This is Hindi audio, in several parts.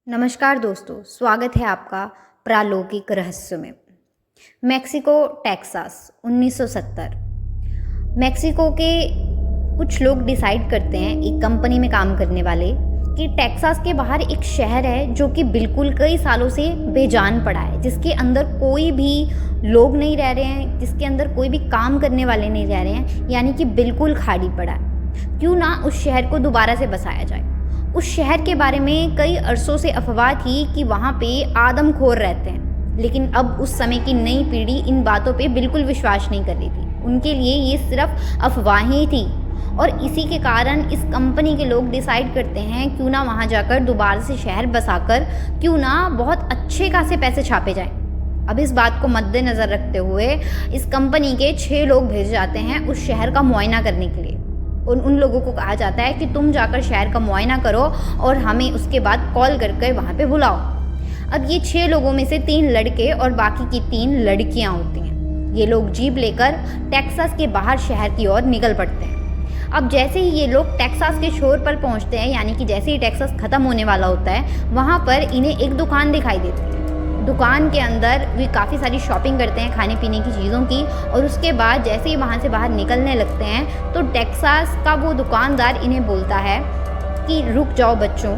नमस्कार दोस्तों, स्वागत है आपका प्रालौकिक रहस्य में। Mexico Texas 1970। मेक्सिको के कुछ लोग डिसाइड करते हैं, एक कंपनी में काम करने वाले, कि टेक्सास के बाहर एक शहर है जो कि बिल्कुल कई सालों से बेजान पड़ा है, जिसके अंदर कोई भी लोग नहीं रह रहे हैं, जिसके अंदर कोई भी काम करने वाले नहीं रह रहे हैं, यानी कि बिल्कुल खाली पड़ा है। क्यों ना उस शहर को दोबारा से बसाया जाए। उस शहर के बारे में कई अरसों से अफवाह थी कि वहाँ पे आदमखोर रहते हैं, लेकिन अब उस समय की नई पीढ़ी इन बातों पे बिल्कुल विश्वास नहीं कर रही थी। उनके लिए ये सिर्फ अफवाहें थी और इसी के कारण इस कंपनी के लोग डिसाइड करते हैं क्यों ना वहाँ जाकर दोबारा से शहर बसाकर क्यों ना बहुत अच्छे खासे पैसे छापे जाएं। अब इस बात को मद्देनज़र रखते हुए इस कंपनी के 6 लोग भेजे जाते हैं उस शहर का मुआयना करने के लिए। उन लोगों को कहा जाता है कि तुम जाकर शहर का मुआयना करो और हमें उसके बाद कॉल करके वहाँ पे बुलाओ। अब ये 6 लोगों में से 3 लड़के और बाकी की 3 लड़कियाँ होती हैं। ये लोग जीप लेकर टेक्सास के बाहर शहर की ओर निकल पड़ते हैं। अब जैसे ही ये लोग टेक्सास के शोर पर पहुँचते हैं, यानी कि जैसे ही टेक्सास ख़त्म होने वाला होता है, वहाँ पर इन्हें एक दुकान दिखाई देती है। दुकान के अंदर वे काफ़ी सारी शॉपिंग करते हैं खाने पीने की चीज़ों की, और उसके बाद जैसे ही वहाँ से बाहर निकलने लगते हैं तो टेक्सास का वो दुकानदार इन्हें बोलता है कि रुक जाओ बच्चों,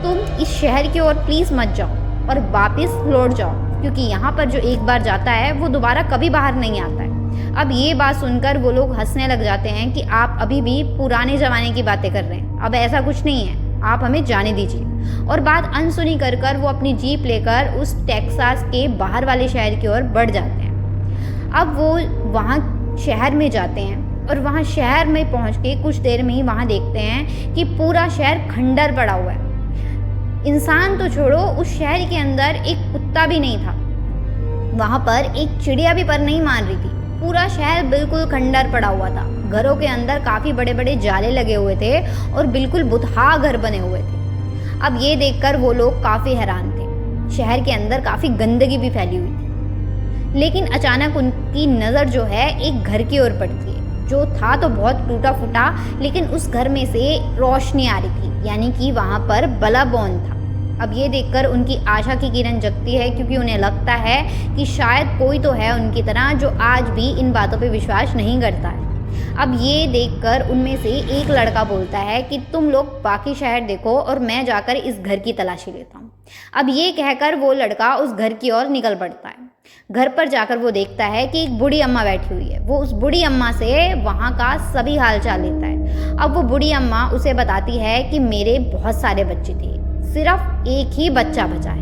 तुम इस शहर की ओर प्लीज़ मत जाओ और वापस लौट जाओ, क्योंकि यहाँ पर जो एक बार जाता है वो दोबारा कभी बाहर नहीं आता है। अब ये बात सुनकर वो लोग हंसने लग जाते हैं कि आप अभी भी पुराने ज़माने की बातें कर रहे हैं, अब ऐसा कुछ नहीं है, आप हमें जाने दीजिए। और बात अनसुनी कर वो अपनी जीप लेकर उस टेक्सास के बाहर वाले शहर की ओर बढ़ जाते हैं। अब वो वहाँ शहर में जाते हैं और वहाँ शहर में पहुँच के कुछ देर में ही वहाँ देखते हैं कि पूरा शहर खंडर पड़ा हुआ है। इंसान तो छोड़ो, उस शहर के अंदर एक कुत्ता भी नहीं था, वहाँ पर एक चिड़िया भी पर नहीं मान रही थी। पूरा शहर बिल्कुल खंडर पड़ा हुआ था। घरों के अंदर काफ़ी बड़े बड़े जाले लगे हुए थे और बिल्कुल बुतहा घर बने हुए थे। अब ये देखकर वो लोग काफ़ी हैरान थे। शहर के अंदर काफ़ी गंदगी भी फैली हुई थी। लेकिन अचानक उनकी नज़र जो है एक घर की ओर पड़ती है, जो था तो बहुत टूटा फूटा, लेकिन उस घर में से रोशनी आ रही थी, यानी कि वहाँ पर बल्ब ऑन था। अब ये देखकर उनकी आशा की किरण जगती है, क्योंकि उन्हें लगता है कि शायद कोई तो है उनकी तरह जो आज भी इन बातों पे विश्वास नहीं करता है। अब ये देखकर उनमें से एक लड़का बोलता है कि तुम लोग बाकी शहर देखो और मैं जाकर इस घर की तलाशी लेता हूँ। अब ये कहकर वो लड़का उस घर की ओर निकल पड़ता है। घर पर जाकर वो देखता है कि एक बूढ़ी अम्मा बैठी हुई है। वो उस बूढ़ी अम्मा से वहाँ का सभी हाल चाल लेता है। अब वो बूढ़ी अम्मा उसे बताती है कि मेरे बहुत सारे बच्चे थे, सिर्फ एक ही बच्चा बचा है,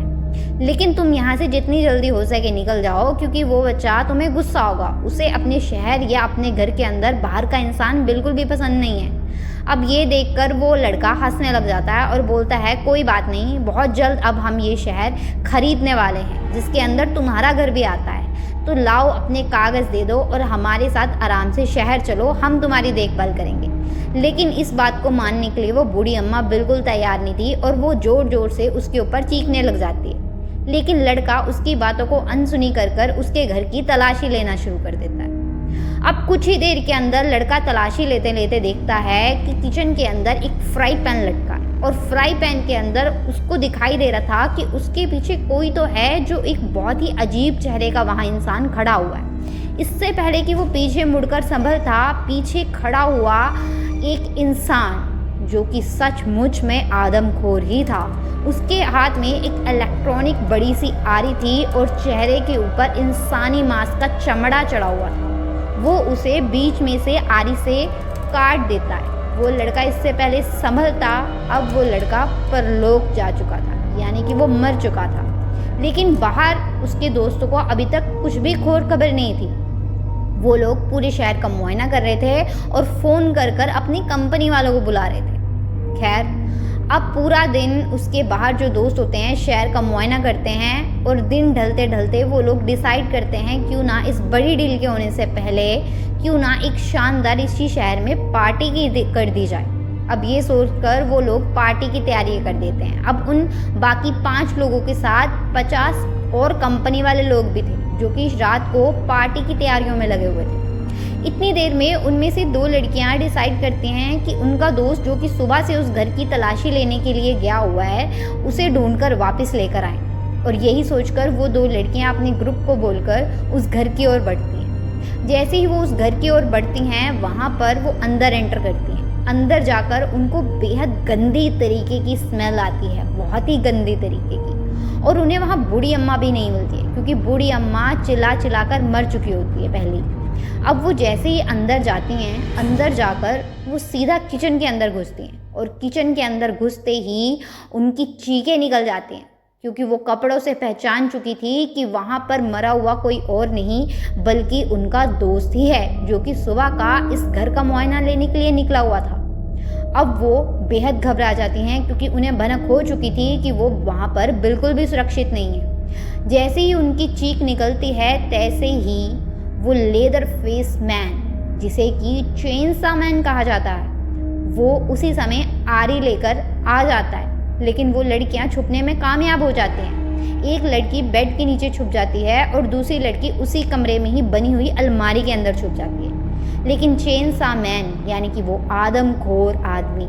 लेकिन तुम यहाँ से जितनी जल्दी हो सके निकल जाओ, क्योंकि वो बच्चा तुम्हें गुस्सा होगा। उसे अपने शहर या अपने घर के अंदर बाहर का इंसान बिल्कुल भी पसंद नहीं है। अब ये देखकर वो लड़का हंसने लग जाता है और बोलता है कोई बात नहीं, बहुत जल्द अब हम ये शहर खरीदने वाले हैं जिसके अंदर तुम्हारा घर भी आता है, तो लाओ अपने कागज़ दे दो और हमारे साथ आराम से शहर चलो, हम तुम्हारी देखभाल करेंगे। लेकिन इस बात को मानने के लिए वो बूढ़ी अम्मा बिल्कुल तैयार नहीं थी और वो ज़ोर ज़ोर से उसके ऊपर चीखने लग जाती है। लेकिन लड़का उसकी बातों को अनसुनी कर उसके घर की तलाशी लेना शुरू कर देता है। अब कुछ ही देर के अंदर लड़का तलाशी लेते लेते देखता है कि किचन के अंदर एक फ्राई पैन लटका है और फ्राई पैन के अंदर उसको दिखाई दे रहा था कि उसके पीछे कोई तो है, जो एक बहुत ही अजीब चेहरे का वहाँ इंसान खड़ा हुआ है। इससे पहले कि वो पीछे मुड़कर संभलता, पीछे खड़ा हुआ एक इंसान जो कि सचमुच में आदमखोर ही था। उसके हाथ में एक इलेक्ट्रॉनिक बड़ी सी आरी थी और चेहरे के ऊपर इंसानी मांस का चमड़ा चढ़ा हुआ था। वो उसे बीच में से आरी से काट देता है। वो लड़का इससे पहले संभलता, अब वो लड़का परलोक जा चुका था, यानी कि वो मर चुका था। लेकिन बाहर उसके दोस्तों को अभी तक कुछ भी खैर खबर नहीं थी। वो लोग पूरे शहर का मुआयना कर रहे थे और फ़ोन कर अपनी कंपनी वालों को बुला रहे थे। खैर, अब पूरा दिन उसके बाहर जो दोस्त होते हैं शहर का मुआयना करते हैं और दिन ढलते ढलते वो लोग डिसाइड करते हैं क्यों ना इस बड़ी डील के होने से पहले क्यों ना एक शानदार इसी शहर में पार्टी कर दी जाए। अब ये सोचकर वो लोग पार्टी की तैयारी कर देते हैं। अब उन बाकी 5 लोगों के साथ 50 और कंपनी वाले लोग भी थे, जो कि इस रात को पार्टी की तैयारियों में लगे हुए थे। इतनी देर में उनमें से 2 लड़कियां डिसाइड करती हैं कि उनका दोस्त जो कि सुबह से उस घर की तलाशी लेने के लिए गया हुआ है उसे ढूंढकर वापस लेकर आएं। और यही सोचकर वो 2 लड़कियां अपने ग्रुप को बोलकर उस घर की ओर बढ़ती हैं। जैसे ही वो उस घर की ओर बढ़ती हैं वहाँ पर वो अंदर एंटर करती हैं। अंदर जाकर उनको बेहद गंदी तरीके की स्मेल आती है, बहुत ही गंदी तरीके की। और उन्हें वहाँ बूढ़ी अम्मा भी नहीं मिलती है क्योंकि बूढ़ी अम्मा चिल्ला चिल्लाकर मर चुकी होती है पहले ही। अब वो जैसे ही अंदर जाती हैं, अंदर जाकर वो सीधा किचन के अंदर घुसती हैं और किचन के अंदर घुसते ही उनकी चीखें निकल जाती हैं क्योंकि वो कपड़ों से पहचान चुकी थी कि वहाँ पर मरा हुआ कोई और नहीं बल्कि उनका दोस्त ही है जो कि सुबह का इस घर का मुआयना लेने के लिए निकला हुआ था। अब वो बेहद घबरा जाती हैं क्योंकि उन्हें भनक हो चुकी थी कि वो वहाँ पर बिल्कुल भी सुरक्षित नहीं है। जैसे ही उनकी चीख निकलती है तैसे ही वो लेदर फेस मैन, जिसे कि चेनसा मैन कहा जाता है, वो उसी समय आरी लेकर आ जाता है। लेकिन वो लड़कियां छुपने में कामयाब हो जाती हैं। एक लड़की बेड के नीचे छुप जाती है और दूसरी लड़की उसी कमरे में ही बनी हुई अलमारी के अंदर छुप जाती है। लेकिन चेनसा मैन यानी कि वो आदमखोर आदमी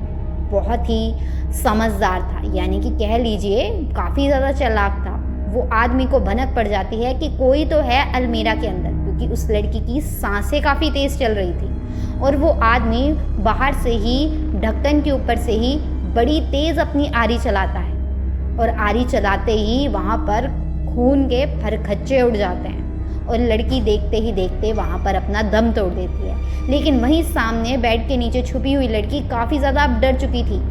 बहुत ही समझदार था, यानी कि कह लीजिए काफ़ी ज़्यादा चालाक था। वो आदमी को भनक पड़ जाती है कि कोई तो है अलमीरा के अंदर क्योंकि उस लड़की की सांसें काफ़ी तेज़ चल रही थी। और वो आदमी बाहर से ही ढक्कन के ऊपर से ही बड़ी तेज़ अपनी आरी चलाता है और आरी चलाते ही वहाँ पर खून के फरखच्चे उड़ जाते हैं और लड़की देखते ही देखते वहाँ पर अपना दम तोड़ देती है। लेकिन वहीं सामने बेड के नीचे छुपी हुई लड़की काफ़ी ज़्यादा अब डर चुकी थी,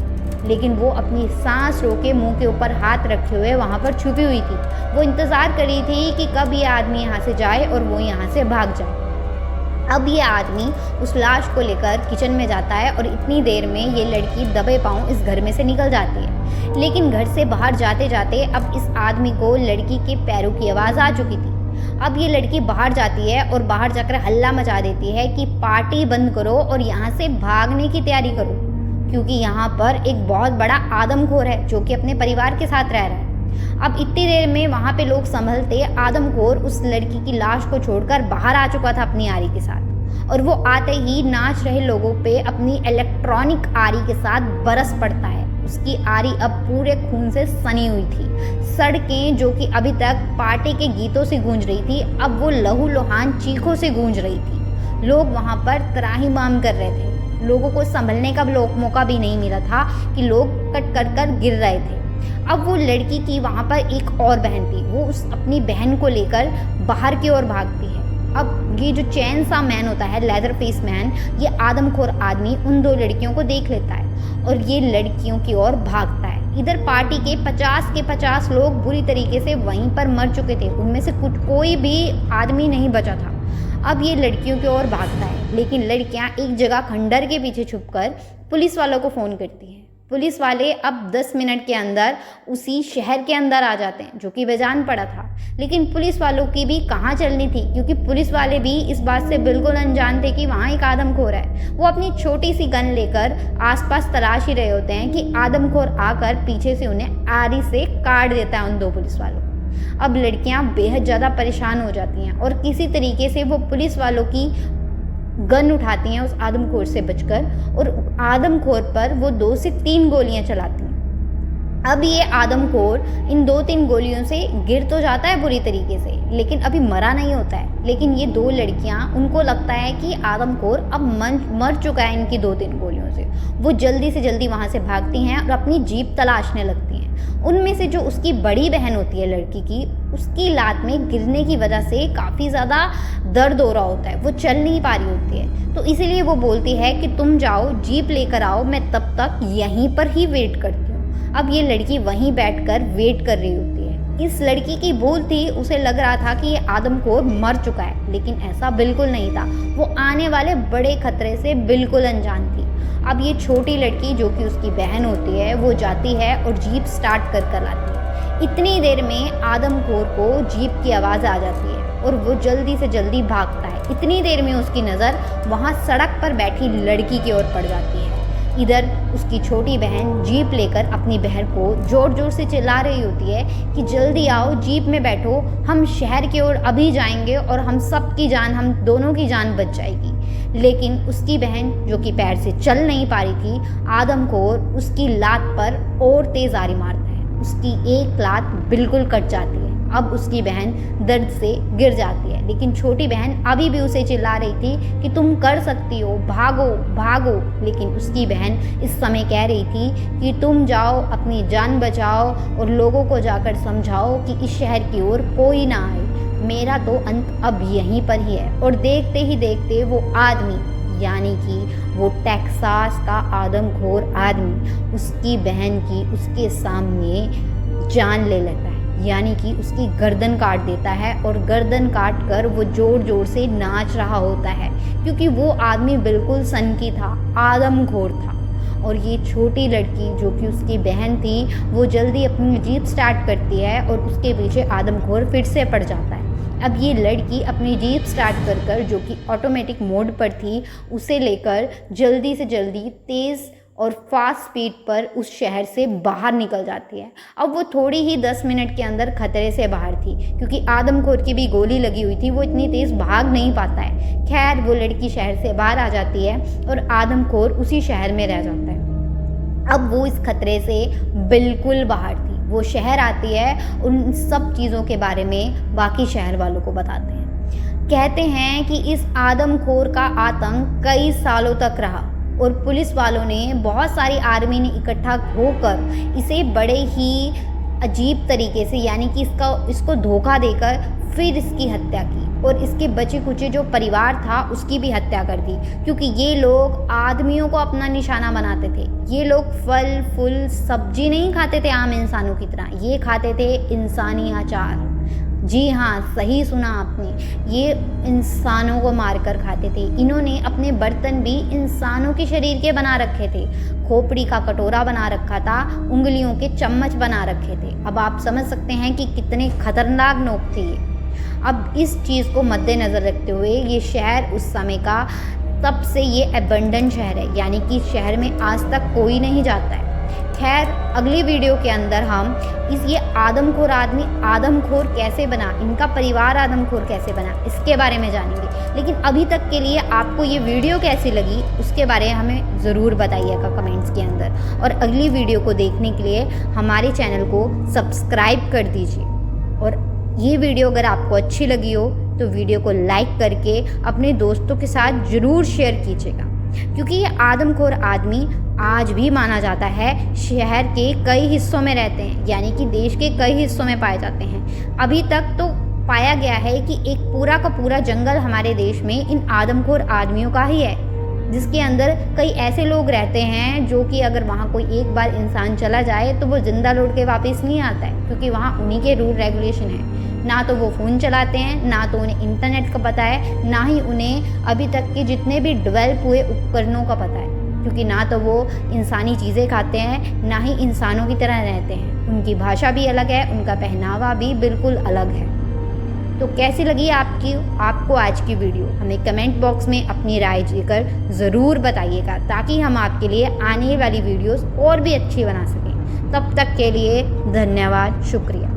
लेकिन वो अपनी सांस रोके मुंह के ऊपर हाथ रखे हुए वहाँ पर छुपी हुई थी। वो इंतज़ार कर रही थी कि कब ये आदमी यहाँ से जाए और वो यहाँ से भाग जाए। अब ये आदमी उस लाश को लेकर किचन में जाता है और इतनी देर में ये लड़की दबे पाँव इस घर में से निकल जाती है। लेकिन घर से बाहर जाते जाते अब इस आदमी को लड़की के पैरों की आवाज़ आ चुकी थी। अब ये लड़की बाहर जाती है और बाहर जाकर हल्ला मचा देती है कि पार्टी बंद करो और यहाँ से भागने की तैयारी करो क्योंकि यहाँ पर एक बहुत बड़ा आदमखोर है जो कि अपने परिवार के साथ रह रहा है। अब इतनी देर में वहाँ पे लोग संभलते आदमखोर उस लड़की की लाश को छोड़कर बाहर आ चुका था अपनी आरी के साथ और वो आते ही नाच रहे लोगों पे अपनी इलेक्ट्रॉनिक आरी के साथ बरस पड़ता है। उसकी आरी अब पूरे खून से सनी हुई थी। सड़कें जो कि अभी तक पार्टी के गीतों से गूंज रही थी अब वो लहूलुहान चीखों से गूंज रही थी। लोग वहाँ पर त्राहिमाम कर रहे थे। लोगों को संभलने का मौका भी नहीं मिला था कि लोग कट कर कर गिर रहे थे। अब वो लड़की की वहाँ पर एक और बहन थी, वो उस अपनी बहन को लेकर बाहर की ओर भागती है। अब ये जो चेनसा मैन होता है, लेदर फेस मैन, ये आदमखोर आदमी उन 2 लड़कियों को देख लेता है और ये लड़कियों की ओर भागता है। इधर पार्टी के 50 लोग बुरी तरीके से वहीं पर मर चुके थे, उनमें से कोई भी आदमी नहीं बचा था। अब ये लड़कियों की ओर भागता है, लेकिन लड़कियां एक जगह खंडर के पीछे छुपकर पुलिस वालों को फ़ोन करती हैं। पुलिस वाले अब 10 मिनट के अंदर उसी शहर के अंदर आ जाते हैं जो कि बेजान पड़ा था। लेकिन पुलिस वालों की भी कहाँ चलनी थी क्योंकि पुलिस वाले भी इस बात से बिल्कुल अनजान थे कि वहाँ एक आदमखोर है। वो अपनी छोटी सी गन लेकर आसपास तलाश ही रहे होते हैं कि आदमखोर आकर पीछे से उन्हें आरी से काट देता है उन 2 पुलिस वालों। अब लड़कियाँ बेहद ज़्यादा परेशान हो जाती हैं और किसी तरीके से वो पुलिस वालों की गन उठाती हैं उस आदमखोर से बचकर और आदमखोर पर वो 2 से 3 गोलियां चलाती हैं। अब ये आदमखोर इन 2-3 गोलियों से गिर तो जाता है बुरी तरीके से, लेकिन अभी मरा नहीं होता है। लेकिन ये 2 लड़कियां, उनको लगता है कि आदमखोर अब मर चुका है इनकी 2-3 गोलियों से। वो जल्दी से जल्दी वहाँ से भागती हैं और अपनी जीप तलाशने लगती हैं। उनमें से जो उसकी बड़ी बहन होती है लड़की की, उसकी लात में गिरने की वजह से काफ़ी ज़्यादा दर्द हो रहा होता है, वो चल नहीं पा रही होती है। तो इसीलिए वो बोलती है कि तुम जाओ, जीप लेकर आओ, मैं तब तक यहीं पर ही वेट करती हूँ। अब ये लड़की वहीं बैठकर वेट कर रही होती है। इस लड़की की भूल थी, उसे लग रहा था कि ये आदमखोर मर चुका है, लेकिन ऐसा बिल्कुल नहीं था। वो आने वाले बड़े खतरे से बिल्कुल अनजान थी। अब ये छोटी लड़की जो कि उसकी बहन होती है, वो जाती है और जीप स्टार्ट कर लाती है। इतनी देर में आदमखोर को जीप की आवाज़ आ जाती है और वो जल्दी से जल्दी भागता है। इतनी देर में उसकी नज़र वहाँ सड़क पर बैठी लड़की की ओर पड़ जाती है। इधर उसकी छोटी बहन जीप लेकर अपनी बहन को ज़ोर ज़ोर से चिल्ला रही होती है कि जल्दी आओ, जीप में बैठो, हम शहर की ओर अभी जाएंगे और हम सब की जान, हम दोनों की जान बच जाएगी। लेकिन उसकी बहन, जो कि पैर से चल नहीं पा रही थी, आदमखोर उसकी लात पर और तेज़ आरी मारता है। उसकी एक लात बिल्कुल कट जाती है। अब उसकी बहन दर्द से गिर जाती है, लेकिन छोटी बहन अभी भी उसे चिल्ला रही थी कि तुम कर सकती हो, भागो भागो। लेकिन उसकी बहन इस समय कह रही थी कि तुम जाओ, अपनी जान बचाओ और लोगों को जाकर समझाओ कि इस शहर की ओर कोई ना आए, मेरा तो अंत अब यहीं पर ही है। और देखते ही देखते वो आदमी, यानी कि वो टेक्सास का आदमखोर आदमी, उसकी बहन की उसके सामने जान ले लेता है, यानी कि उसकी गर्दन काट देता है। और गर्दन काट कर वो ज़ोर ज़ोर से नाच रहा होता है, क्योंकि वो आदमी बिल्कुल सनकी था, आदमखोर था। और ये छोटी लड़की, जो कि उसकी बहन थी, वो जल्दी अपनी जीप स्टार्ट करती है और उसके पीछे आदमखोर फिर से पड़ जाता है। अब ये लड़की अपनी जीप स्टार्ट कर जो कि ऑटोमेटिक मोड पर थी, उसे लेकर जल्दी से जल्दी तेज़ और फास्ट स्पीड पर उस शहर से बाहर निकल जाती है। अब वो थोड़ी ही 10 मिनट के अंदर खतरे से बाहर थी, क्योंकि आदमखोर की भी गोली लगी हुई थी, वो इतनी तेज़ भाग नहीं पाता है। खैर, वो लड़की शहर से बाहर आ जाती है और आदमखोर उसी शहर में रह जाता है। अब वो इस खतरे से बिल्कुल बाहर थी। वो शहर आती है, उन सब चीज़ों के बारे में बाकी शहर वालों को बताते हैं। कहते हैं कि इस आदमखोर का आतंक कई सालों तक रहा और पुलिस वालों ने, बहुत सारी आर्मी ने इकट्ठा होकर इसे बड़े ही अजीब तरीके से, यानी कि इसको धोखा देकर फिर इसकी हत्या की और इसके बचे कुचे जो परिवार था उसकी भी हत्या कर दी, क्योंकि ये लोग आदमियों को अपना निशाना बनाते थे। ये लोग फल फूल सब्जी नहीं खाते थे आम इंसानों की तरह, ये खाते थे इंसानी आचार। जी हाँ, सही सुना आपने, ये इंसानों को मारकर खाते थे। इन्होंने अपने बर्तन भी इंसानों के शरीर के बना रखे थे, खोपड़ी का कटोरा बना रखा था, उंगलियों के चम्मच बना रखे थे। अब आप समझ सकते हैं कि कितने खतरनाक लोग थे ये। अब इस चीज़ को मद्देनज़र रखते हुए ये शहर उस समय का तब से ये एबंडन शहर है, यानी कि शहर में आज तक कोई नहीं जाता है। खैर, अगली वीडियो के अंदर हम ये आदमखोर आदमी आदमखोर कैसे बना, इनका परिवार आदमखोर कैसे बना, इसके बारे में जानेंगे। लेकिन अभी तक के लिए आपको ये वीडियो कैसी लगी उसके बारे में हमें ज़रूर बताइएगा कमेंट्स के अंदर। और अगली वीडियो को देखने के लिए हमारे चैनल को सब्सक्राइब कर दीजिए। और ये वीडियो अगर आपको अच्छी लगी हो तो वीडियो को लाइक करके अपने दोस्तों के साथ ज़रूर शेयर कीजिएगा, क्योंकि ये आदमखोर आदमी आज भी माना जाता है, शहर के कई हिस्सों में रहते हैं, यानी कि देश के कई हिस्सों में पाए जाते हैं। अभी तक तो पाया गया है कि एक पूरा का पूरा जंगल हमारे देश में इन आदमखोर आदमियों का ही है, जिसके अंदर कई ऐसे लोग रहते हैं जो कि अगर वहाँ कोई एक बार इंसान चला जाए तो वो ज़िंदा लौट के वापस नहीं आता है, क्योंकि वहाँ उन्हीं के रूल रेगुलेशन है। ना तो वो फ़ोन चलाते हैं, ना तो उन्हें इंटरनेट का पता है, ना ही उन्हें अभी तक के जितने भी डेवलप हुए उपकरणों का पता है, क्योंकि ना तो वो इंसानी चीज़ें खाते हैं, ना ही इंसानों की तरह रहते हैं। उनकी भाषा भी अलग है, उनका पहनावा भी बिल्कुल अलग है। तो कैसी लगी आपको आज की वीडियो, हमें कमेंट बॉक्स में अपनी राय देकर ज़रूर बताइएगा, ताकि हम आपके लिए आने वाली वीडियोस और भी अच्छी बना सकें। तब तक के लिए धन्यवाद, शुक्रिया।